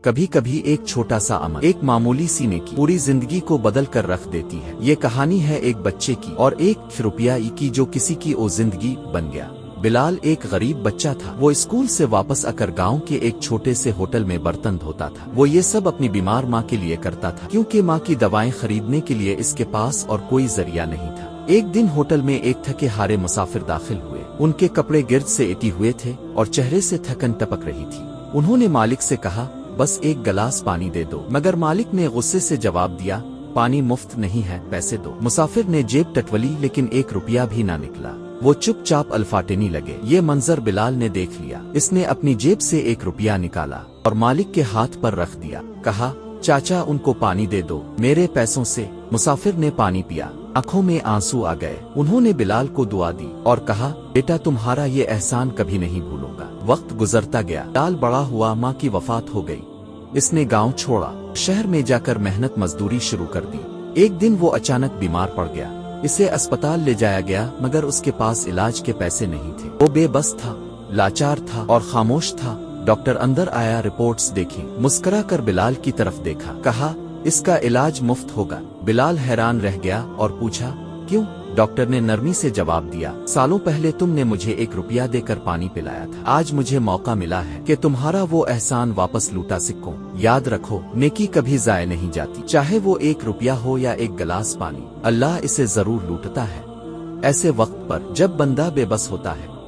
کبھی کبھی ایک چھوٹا سا عمل، ایک معمولی سی نیکی پوری زندگی کو بدل کر رکھ دیتی ہے۔ یہ کہانی ہے ایک بچے کی اور ایک روپیہ کی جو کسی کی زندگی بن گیا۔ بلال ایک غریب بچہ تھا۔ وہ اسکول سے واپس آ کر گاؤں کے ایک چھوٹے سے ہوٹل میں برتن دھوتا تھا۔ وہ یہ سب اپنی بیمار ماں کے لیے کرتا تھا کیونکہ ماں کی دوائیں خریدنے کے لیے اس کے پاس اور کوئی ذریعہ نہیں تھا۔ ایک دن ہوٹل میں ایک تھکے ہارے مسافر داخل ہوئے۔ ان کے کپڑے گرد سے اٹی ہوئے تھے اور چہرے سے تھکن ٹپک رہی تھی۔ انہوں نے مالک سے کہا، بس ایک گلاس پانی دے دو، مگر مالک نے غصے سے جواب دیا، پانی مفت نہیں ہے، پیسے دو۔ مسافر نے جیب ٹٹولی لیکن ایک روپیہ بھی نہ نکلا۔ وہ چپ چاپ الفاٹنے لگے۔ یہ منظر بلال نے دیکھ لیا۔ اس نے اپنی جیب سے ایک روپیہ نکالا اور مالک کے ہاتھ پر رکھ دیا۔ کہا، چاچا ان کو پانی دے دو، میرے پیسوں سے۔ مسافر نے پانی پیا، آنکھوں میں آنسو آ گئے۔ انہوں نے بلال کو دعا دی اور کہا، بیٹا تمہارا یہ احسان کبھی نہیں بھولوں گا۔ وقت گزرتا گیا، بلال بڑا ہوا، ماں کی وفات ہو گئی۔ اس نے گاؤں چھوڑا، شہر میں جا کر محنت مزدوری شروع کر دی۔ ایک دن وہ اچانک بیمار پڑ گیا۔ اسے اسپتال لے جایا گیا مگر اس کے پاس علاج کے پیسے نہیں تھے۔ وہ بے بس تھا، لاچار تھا اور خاموش تھا۔ ڈاکٹر اندر آیا، رپورٹس دیکھی، مسکرا کر بلال کی طرف دیکھا، کہا، اس کا علاج مفت ہوگا۔ بلال حیران رہ گیا اور پوچھا، کیوں؟ ڈاکٹر نے نرمی سے جواب دیا، سالوں پہلے تم نے مجھے ایک روپیہ دے کر پانی پلایا تھا۔ آج مجھے موقع ملا ہے کہ تمہارا وہ احسان واپس لوٹا سکوں۔ یاد رکھو، نیکی کبھی ضائع نہیں جاتی، چاہے وہ ایک روپیہ ہو یا ایک گلاس پانی، اللہ اسے ضرور لوٹتا ہے۔ ایسے وقت پر جب بندہ بے بس ہوتا ہے